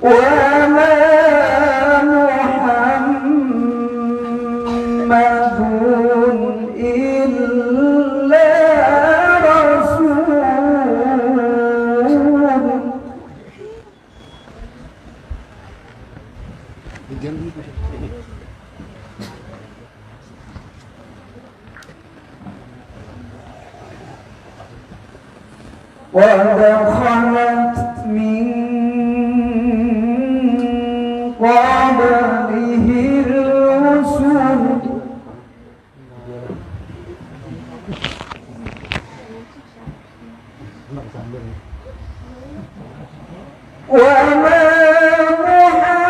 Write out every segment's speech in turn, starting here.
وما محمد إلا رسول وَدَخَلَتْ مِنْ قَبْلِهِ الرُّسُلُ وَمَا مُحَمَّدٌ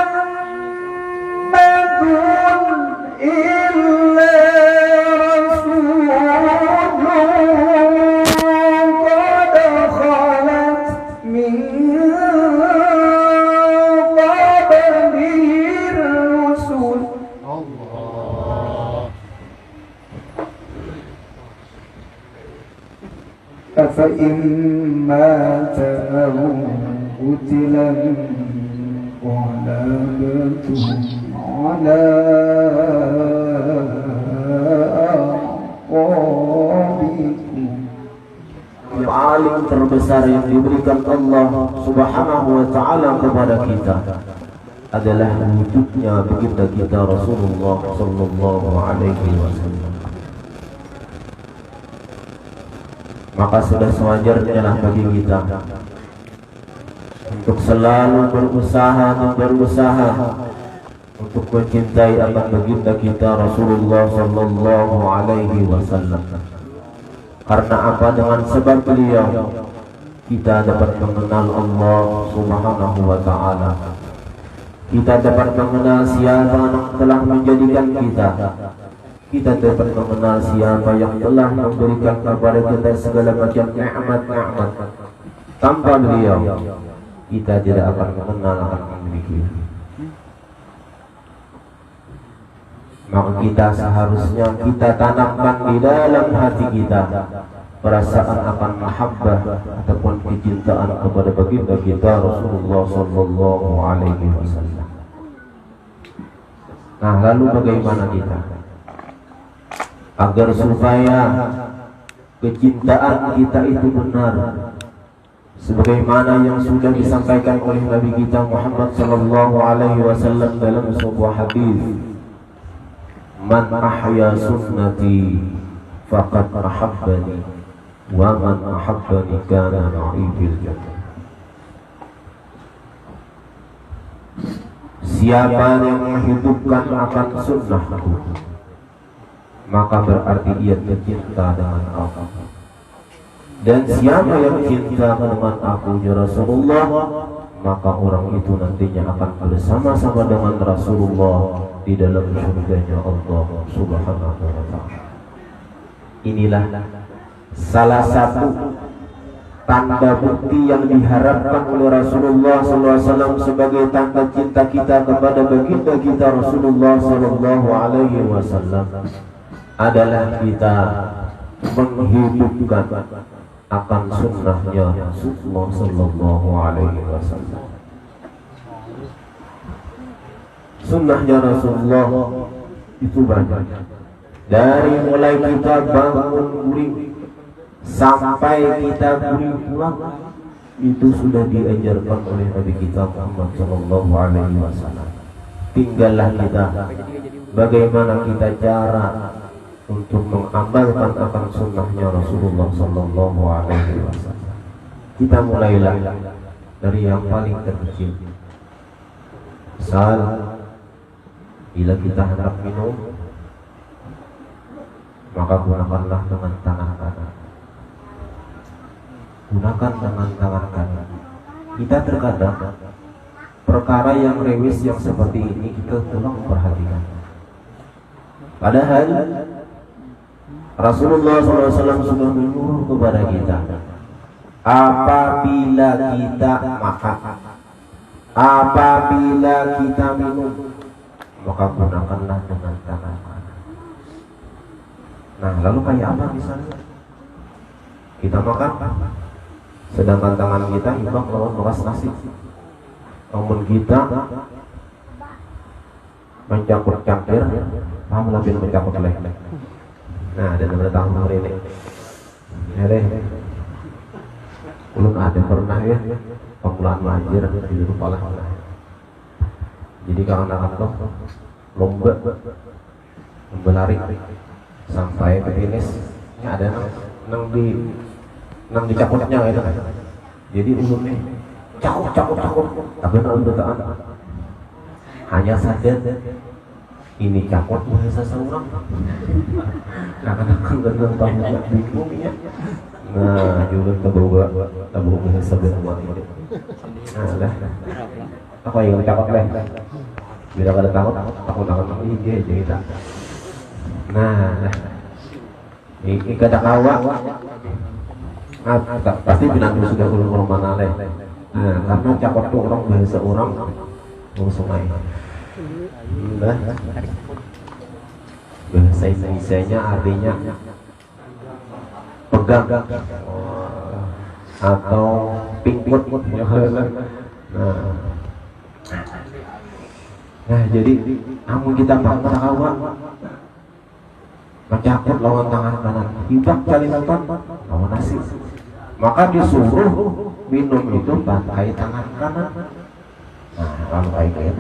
إِلَّا رَسُولٌ قَدْ خَلَتْ مِنْ قَبْلِهِ الرُّسُلُ أَفَإِنْ مَاتَ أَوْ قُتِلَ انقلبتم على أعقابكم. Paling terbesar yang diberikan Allah Subhanahu wa ta'ala kepada kita adalah wujudnya baginda kita Rasulullah sallallahu alaihi wasallam. Maka sudah sewajarnya lah bagi kita untuk selalu berusaha untuk mencintai akan baginda kita Rasulullah sallallahu alaihi wasallam. Karena apa? Dengan sebab beliau kita dapat mengenal Allah Subhanahu wa ta'ala. Kita dapat mengenal siapa yang telah menjadikan kita. Kita dapat mengenal siapa yang telah memberikan kepada kita segala macam nikmat-nikmat. Tanpa beliau kita tidak akan mengenal akan demikian. Maka kita seharusnya kita tanamkan di dalam hati kita perasaan akan mahabbah ataupun kecintaan kepada baginda kita Rasulullah sallallahu alaihi wasallam. Nah, lalu bagaimana kita agar supaya kecintaan kita itu benar sebagaimana yang sudah disampaikan oleh Nabi kita Muhammad sallallahu alaihi wasallam dalam sebuah hadis, man ahya sunnati faqad ahabbani wa man ahabbani kana ma'i fil jannah. Siapa yang menghidupkan akan sunnahku maka berarti ia cinta dengan aku. Dan siapa yang cinta dengan aku ya Rasulullah, maka orang itu nantinya akan bersama-sama dengan Rasulullah di dalam surganya Allah Subhanahu wa ta'ala. Inilah salah satu tanda bukti yang diharapkan oleh Rasulullah SAW sebagai tanda cinta kita kepada baginda kita Rasulullah SAW adalah kita menghidupkan akan sunnahnya Rasulullah SAW. Sunnahnya Rasulullah itu banyak, dari mulai kita bangun guring sampai kita guring pulang, itu sudah diajarkan oleh Nabi kita Muhammad sallallahu alaihi wasallam. Tinggallah kita bagaimana kita cara untuk mengamalkan akan sunnahnya Rasulullah sallallahu alaihi wasallam. Kita mulailah dari yang paling terkecil. Misal, bila kita hendak minum, maka gunakanlah dengan tangan kanan. Gunakan dengan tangan kanan. Kita terkadang perkara yang rewis yang seperti ini kita tolong perhatikan. Padahal Rasulullah SAW sudah menyuruh kepada kita, apabila kita makan, apabila kita minum, maka gunakanlah dengan tangan kanan. Nah, lalu kayak apa misalnya? Kita makan Sedangkan tangan kita imbang lawan beras nasi. Namun kita mencangkut cangkir, paham lebih mencangkut leh. Nah, dan pada tahun hari ini, ya deh, belum ada pernah ya pengulangan banjir di kepala. Jadi kawan-kawan tuh lomba lari sampai ke finish, ada nang dicakutnya gitu kan. Jadi ulunnya cakut, tapi kalau betaan hanya saja ini cakut bahasa seorang. Kadang-kadang gak tahu nggak bingung ya. Nah, juga tabu bahasa berbuat ini. Nah, dah. Apa yang cakut leh? Bila kada takut ini dia cerita. Nah, ini kata kawa. Pasti binatang sudah ulun mana leh. Nah, karena cakot tuh orang bahasa orang sungai. Nah, bahasa Indonesianya artinya pegang atau pingput. Nah, jadi namun kita bangga kawa mencakut lawan tangan kanan, hibak kali nonton lawan nasi. Maka disuruh minum itu pakai tangan kanan. Nah, kalau kayak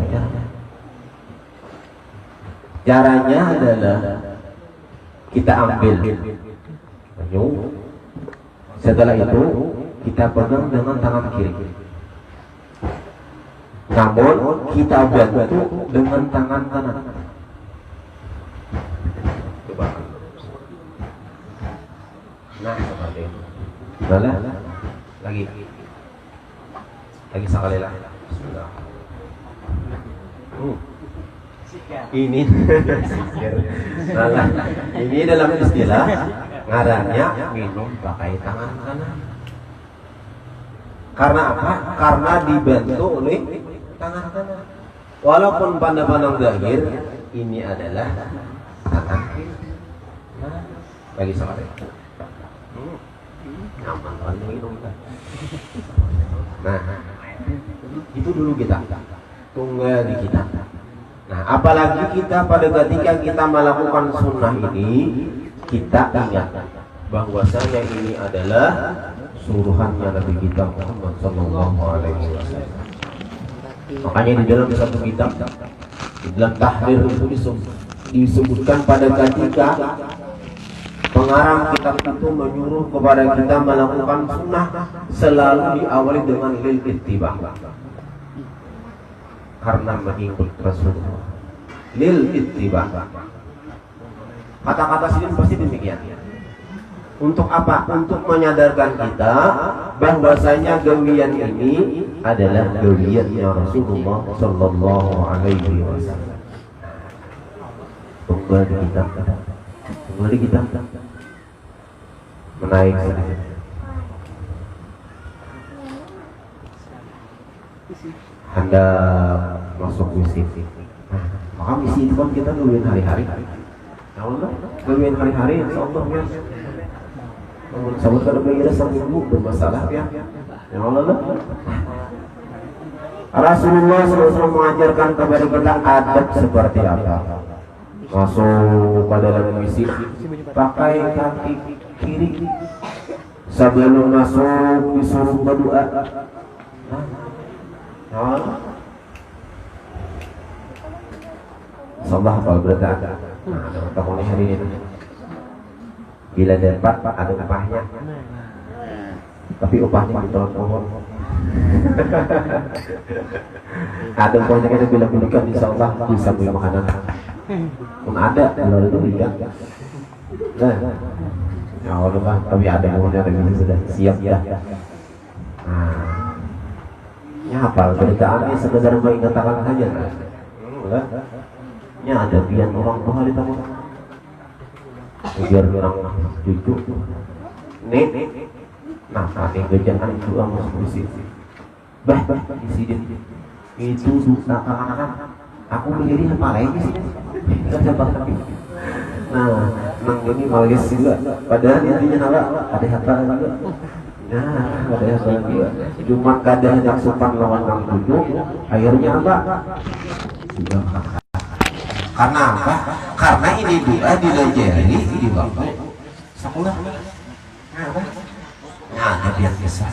caranya adalah kita ambil penyu, setelah itu kita pegang dengan tangan kiri. Namun kita bantu dengan tangan kanan. Coba. Nah, seperti itu. Boleh? Lagi sekali lah. Bismillah. Ini ini dalam istilah ngarannya minum pakai tangan kanan. Karena apa? Karena dibantu oleh tangan kanan. Walaupun pandang-pandang zahir ini adalah tangan kiri. Lagi sekali. Nyaman kalau minum. Nah, itu dulu kita tunggal di kita. Nah, apalagi kita pada ketika kita melakukan sunnah ini, kita ingat bahwasanya ini adalah suruhannya Nabi kita Muhammad Sallallahu Alaihi Wasallam. Makanya di dalam satu kitab, di dalam tahrir itu disebutkan pada ketika pengarang kitab itu menyuruh kepada kita melakukan sunnah selalu diawali dengan lil ittiba, karena mengikut Rasulullah. Lil ittiba, kata-kata sini pasti demikian. Untuk apa? Untuk menyadarkan kita bahwasanya gawian ini adalah gawiannya Rasulullah Sallallahu Alaihi Wasallam. Kembali kita menaik sedikit. Anda masuk misi. Maka misi itu kan kita gawian hari-hari. Ya Allah, gawian hari-hari insyaallah ya. Sabut kada bayar seminggu bermasalah ya. Ya Allah. Rasulullah SAW mengajarkan kepada kita adab seperti apa. Masuk ke dalam misi pakai kaki kiri. Sebelum masuk disuruh berdoa. Salah kalau berada. Nah, tahun hari ini bila dapat ada upahnya, tapi upahnya ditolak pohon. Ada upahnya kita bila belikan insyaallah bisa beli makanan. Pun ada kalau itu tidak. Nah, ya Allah, tapi ada yang ini sudah siap ya. Nah, ya apa beritaannya sekedar mengingatkan saja. Ya ada biar orang tua ditanggung. Biar orang cucu nih, nah kami kejangan juga masuk di sini. Insiden itu susah anak-anak. Aku menjadi apa lagi sih? Nah, ini malis juga. Padahal intinya ada harta juga. Nah, ada yang bahagia. Cuma kadang yang sopan lawan Kang Tujuh, akhirnya apa? Sudah. Karena apa? Karena ini doa dilajari di waktu sekolah. Nah, ada yang bisa.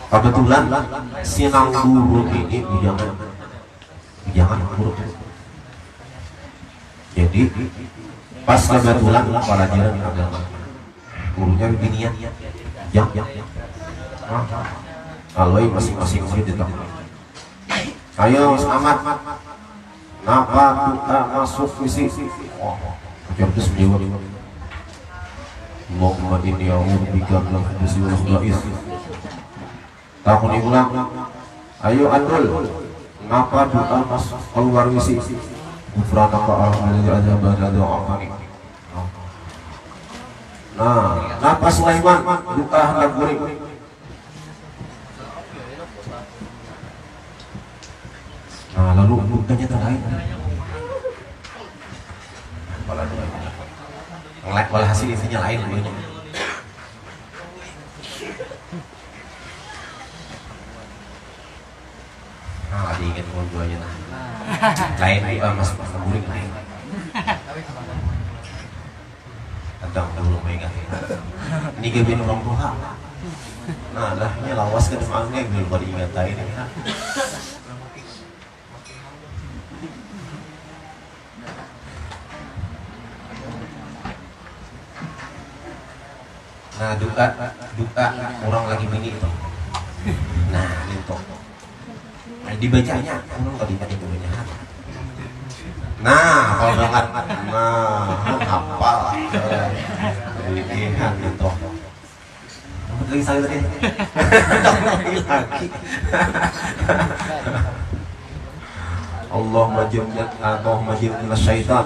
Kebetulan sinang guru ini jangan buruk. Jadi pas kebetulan pelajaran agama, gurunya beginian, yang kalau masing-masing gitu. Ayo selamat. Napa kita masuk visi? Oh, jam itu menjawab. Allahumma inni a'udzubika min al-khubuthi wal khaba'ith. Tahun ini ulang. Ayo Andul. Napa doa masuk keluar visi? Ghufranaka alhamdulillah ada doa. Nah, napa Sulaiman doa hendak guring. Nah, lalu bukannya terlain. Malah hasil intinya lain namanya. Nah, diingat dua-duanya nah. Lain mas guring lain. Tentang belum ingat. Ini gebin orang tua. Nah, lahnya lawas ke depannya belum pada ingat ini. Nah, doa orang lagi mini itu. Nah, itu. Nah, dibacanya orang tadi tadi bacanya. Nah, kalau banget hafal. Lihat itu. Lagi saya tadi. Lagi. Allahumma jannibna syaitan.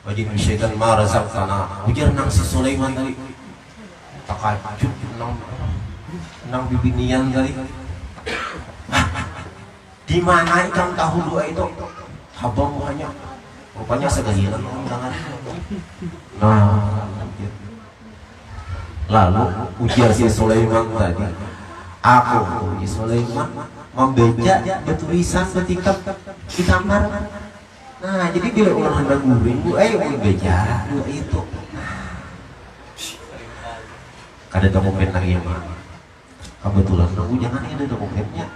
Wa jannib syaitan ma razaqtana. Ujar nang si Sulaiman tadi. Takajub nang bibinian tadi. Di mana ikan tahu doa itu? Habang hanya rupanya segaliran undangan. Nah, lalu ujar si Sulaiman tadi, aku Sulaiman membaca tulisan ketika di kamar. Nah, jadi bila orang hendak guring, ayo membaca doa itu. Ada dokumen lagi yang mana? Kebetulan aku jangan ada dokumennya.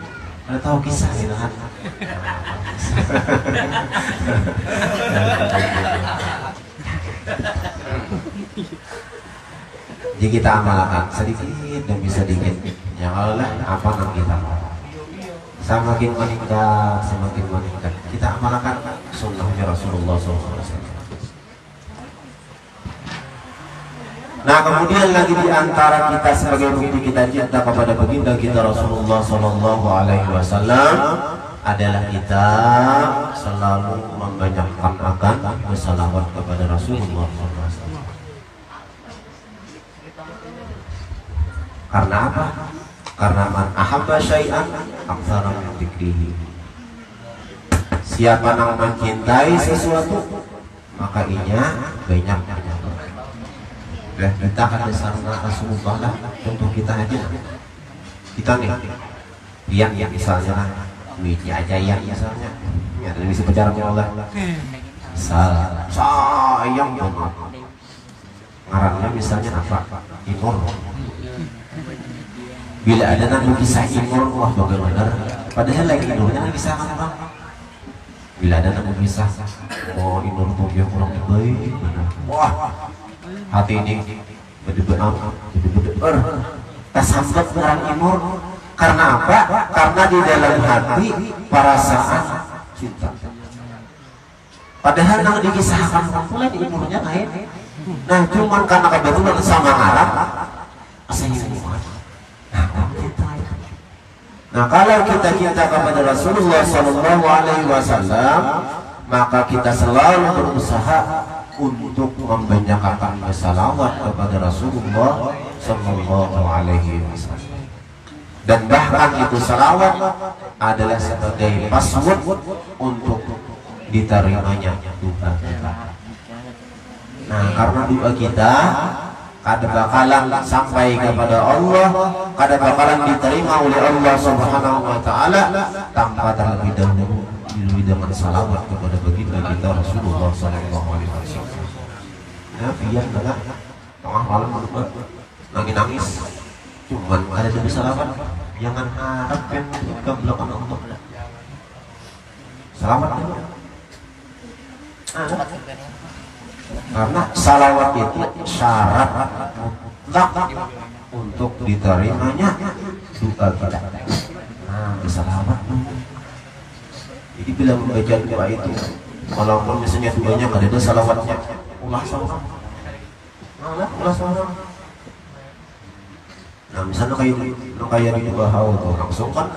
Ada tahu kisah gitu kan? Jadi kita amalkan sedikit demi sedikit. Ya Allah, apa yang kita mau? Semakin meningkat. Kita amalkan sunnahnya Rasulullah SAW. Nah, kemudian lagi di antara kita sebagai bukti kita cinta kepada baginda kita Rasulullah Sallallahu Alaihi Wasallam adalah kita selalu membanyakkan akan bersalawat kepada Rasulullah SAW. Karena apa? Karena man ahabba syai'an aktsara min dzikrihi. Siapa yang mencintai sesuatu, maka ianya banyak. Kita akan bersama Rasulullah lah. Contoh kita aja. Kita nih, yang misalnya duitnya aja yang misalnya. Ya dari bisa bicara sama Allah. Sayang banget. Ngarannya misalnya apa? Imur. Bila ada nanti kisah imur, wah bagaimana? Padahal lagi idulnya lagi kisah kan bang. Bila ada nanti kisah, oh imur tuh dia kurang baik. Wah. Hati ini benar-benar tersambut orang imur. Karena apa? Karena di dalam hati perasaan cinta. Padahal yang dikisahkan pula di imurnya lain. Nah, cuma karena kebetulan sama Arab, nah, kalau kita cinta kepada Rasulullah Sallallahu Alaihi Wasallam, maka kita selalu berusaha untuk membanyakan salawat kepada Rasulullah Sallallahu Alaihi Wasallam. Dan bahkan itu salawat adalah sebagai password untuk diterimanya doa kita. Nah, karena doa kita kada bakalan sampai kepada Allah, kada bakalan diterima oleh Allah Subhanahu wa taala tanpa terlebih dahulu diiringi dengan salawat kepada baginda kita Rasulullah sallallahu alaihi wasallam. Ya, biar enggak tengah malam lagi nangis cuman ada demi salawat, jangan harapkan kebelakan Allah. Salawat dulu. Karena salawat itu syarat mutlak untuk diterimanya doa kita. Salawat dulu. Jadi bila membaca doa itu, walaupun misalnya doanya nggak ada salawatnya, ulah salawat. Ulah salawat. Nah misalnya kayak di doa hawa tuh langsung kan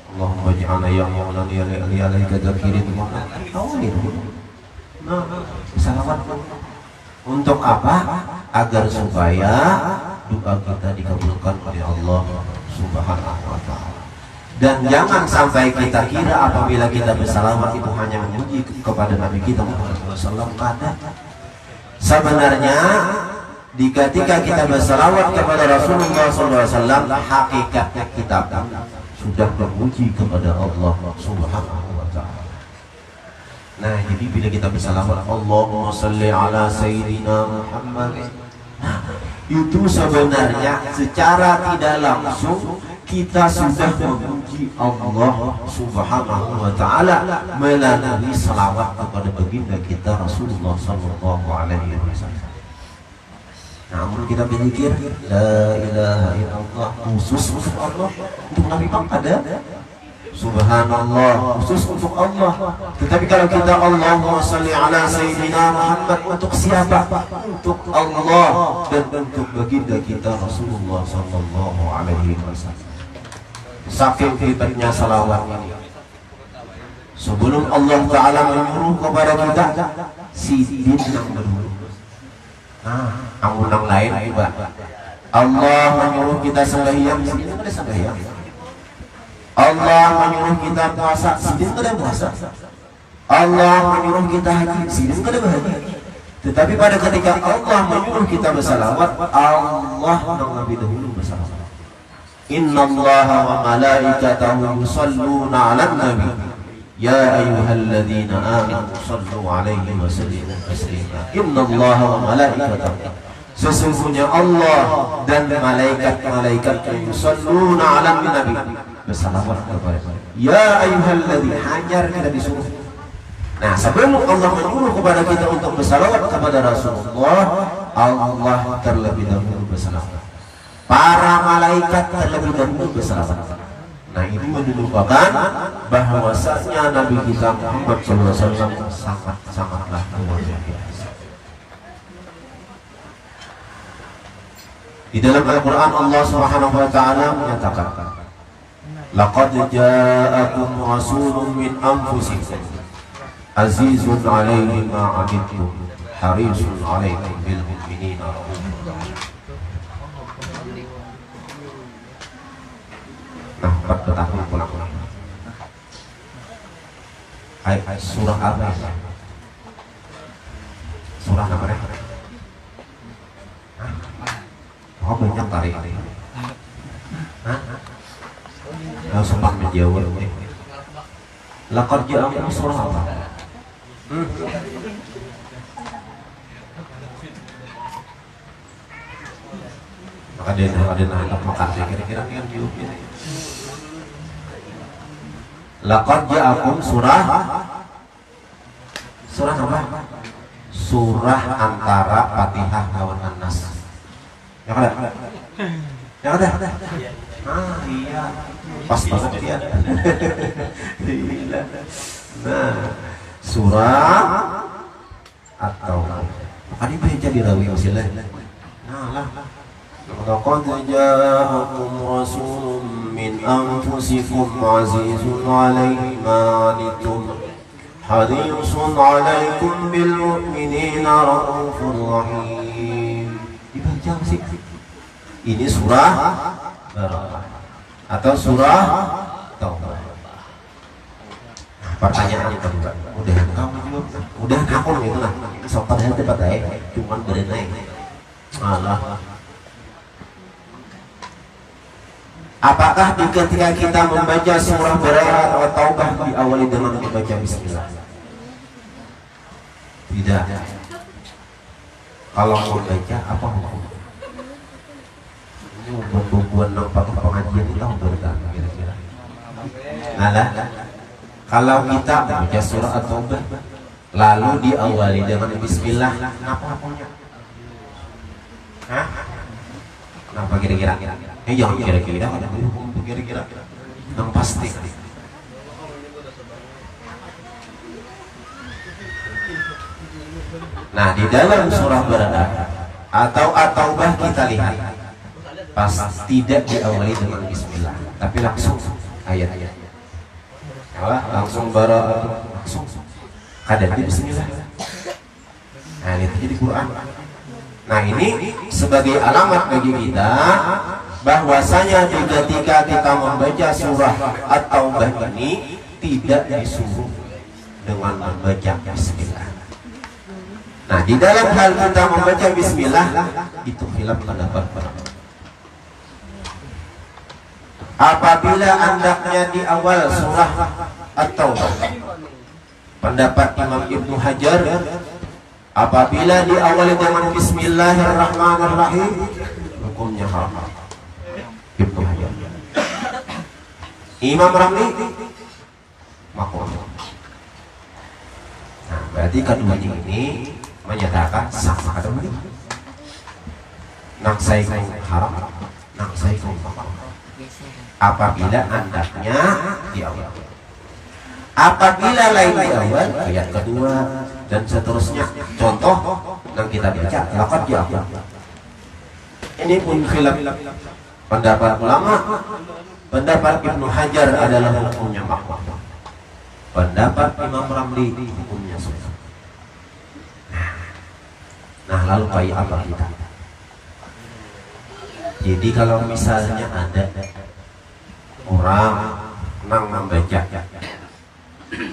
Allahumma ja'alna ya maulana ya alaika dzakirin. Tahu gitu. Nah, salawat untuk apa? Agar supaya doa kita dikabulkan oleh Allah Subhanahu wa taala. Dan jangan sampai kita kira apabila kita bersalawat itu hanya memuji kepada Nabi kita Muhammad SAW. Sebenarnya ketika kita bersalawat kepada Rasulullah SAW, hakikatnya kita sudah memuji kepada Allah Subhanahu wa taala. Nah, jadi bila kita bersalawat Allahumma shalli ala sayyidina Muhammad, nah, itu sebenarnya secara tidak langsung kita sudah memuji Allah Subhanahu wa taala melalui salawat kepada baginda kita Rasulullah sallallahu alaihi wasallam. Namun kita berzikir la ilaha illallah khusus untuk Allah, untuk Nabi Pak ada subhanallah khusus untuk Allah. Tetapi kalau kita Allahumma shalli ala sayyidina Muhammad, untuk siapa? Untuk Allah dan untuk baginda kita Rasulullah sallallahu alaihi wasallam. Saking hebatnya salawat ini, sebelum Allah Ta'ala menyuruh kepada kita sidin yang dahulu. Yang lain juga Allah menyuruh kita sembahyang, sidin ada sembahyang. Allah menyuruh kita puasa, sidin ada puasa. Allah menyuruh kita haji, sidin ada haji. Tetapi pada ketika Allah menyuruh kita bersalawat, Allah lebih dahulu bersalawat. Inna Allah wa malaikatahu yusalluna 'alan nabi ya ayyuhalladzina amanu sallu 'alaihi wa sallimu taslima. Inna Allah wa malaikatahu, sesungguhnya Allah dan malaikat-malaikat yusalluna 'alan nabi, bersalawat kepada ya ayyuhalladzina, hanya kita disuruh. Nah, sebelum Allah menyuruh kepada kita untuk bersalawat kepada Rasulullah, Allah terlebih dahulu bersalawat. Para malaikat terlebih dahulu bersalawat. Nah, ini menunjukkan bahwasanya Nabi kita Muhammad SAW sangatlah luar biasa. Di dalam Al-Quran Allah Subhanahu wa taala menyatakan, laqad ja'akum rasulun min anfusikum azizun 'alaihi ma 'anittum harisun 'alaikum bil mu'minina raufur rahim. Nah, 4 tahun pulang. Ayat surah apa? Surah apa? Oh, banyak tarik. Hah? Sempat menjawab. Laqad ja'akum surah apa? Maka dia hendak makan kira-kira kan jawab ini. Laqad ja'akum surah apa? Surah antara Fatihah lawan An-Nas. Ya kan? Ya kan? Iya. Pas banget dia. Nah, surah atau ini baca di rawi usilah. Nah lah. Laqad ja'akum rasulun min anfusikum azizun 'alaihi ma 'anittum harisun 'alaikum bil mu'minina raufur rahim. Dibaca sih. Ini surah Barokah atau surah Taubah. Pertanyaannya kedua, udah kamu jawab, udah kamu itu lah. Sopan hati pakai, cuman berenai. Alah. Apakah ketika kita membaca surah Bara'ah atau Taubah diawali dengan membaca bismillah? Tidak. Kalau membaca apa hukum? Ini bubuan nampak pengajian itu berkah kira-kira. Nah, kalau kita membaca surah At-Taubah lalu diawali dengan bismillah, apa punya? Hah? Kenapa kira-kira? Jangan kira-kira, ada hukum kira-kira. Yang pasti. Nah, di dalam surah Bara'ah atau At-Taubah kita lihat pas tidak diawali dengan bismillah, tapi langsung ayat-ayat. Langsung Bara'ah, langsung ada di bismillah. Nah, itu jadi Quran. Nah, ini sebagai alamat bagi kita bahwasanya ketika kita membaca surah At-Taubah ini tidak disuruh dengan membaca bismillah. Nah, di dalam hal kita membaca bismillah itu khilaf pendapat para ulama. Apabila hendaknya di awal surah At-Taubah, pendapat Imam Ibnu Hajar, apabila diawali dengan bismillahirrahmanirrahim, hukumnya haram. Ibnu Hajar. Imam Ramli makruh. Nah, berarti keduanya ini menyatakan sama keduanya. Nang saikung haram, nang saikung makruh. Apabila hendaknya di awal. Apabila lain di awal, ayat kedua dan seterusnya. Contoh yang kita baca, laqad ja'akum. Ini pun khilaf pendapat ulama. Pendapat Ibnu Hajar adalah hukumnya makruh. Pendapat Imam Ramli hukumnya sunnah. Nah, lalu kayak apa kita? Jadi kalau misalnya ada orang nang membaca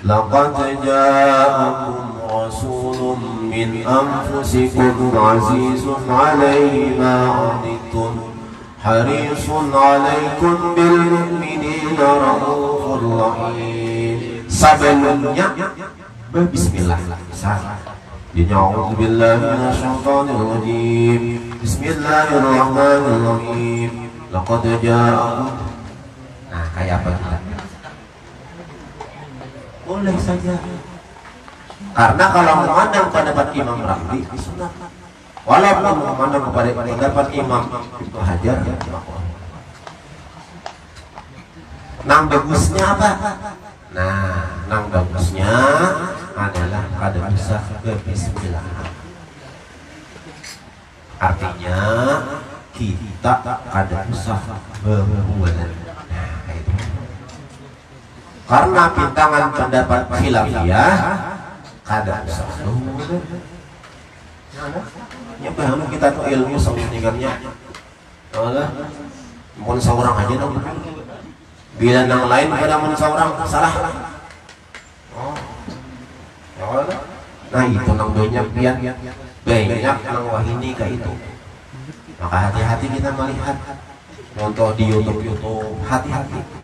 laqad ja'akum rasulun min anfusikum azizun 'alaihi ma 'anittum harisun 'alaikum bil mu'minina raufur rahim. Sebelumnya bismillah. A'udzubillahi minasyaitonir rajim. Bismillahirrahmanirrahim. Laqad ja'akum. Nah, kayak apa kita? Boleh saja. Karena kalau memandang pendapat Imam Ramli sunat. Walaupun memandang kepada pendapat Imam Ibnu Hajar, nang bagusnya apa? Nah, nang bagusnya adalah kada bisa ke bismillah. Artinya kita kada usah berbuat. Karena pintangan pendapat khilafiyah kada usah. Ya paham kita tuh ilmu sementingannya. Allah, mun seorang aja dong. Bila yang lain pada mun seorang salah. Oh. Ya Allah. Nah, itu nang banyak pian. Banyak nang wahini ka itu. Maka hati-hati kita melihat contoh di YouTube hati-hati.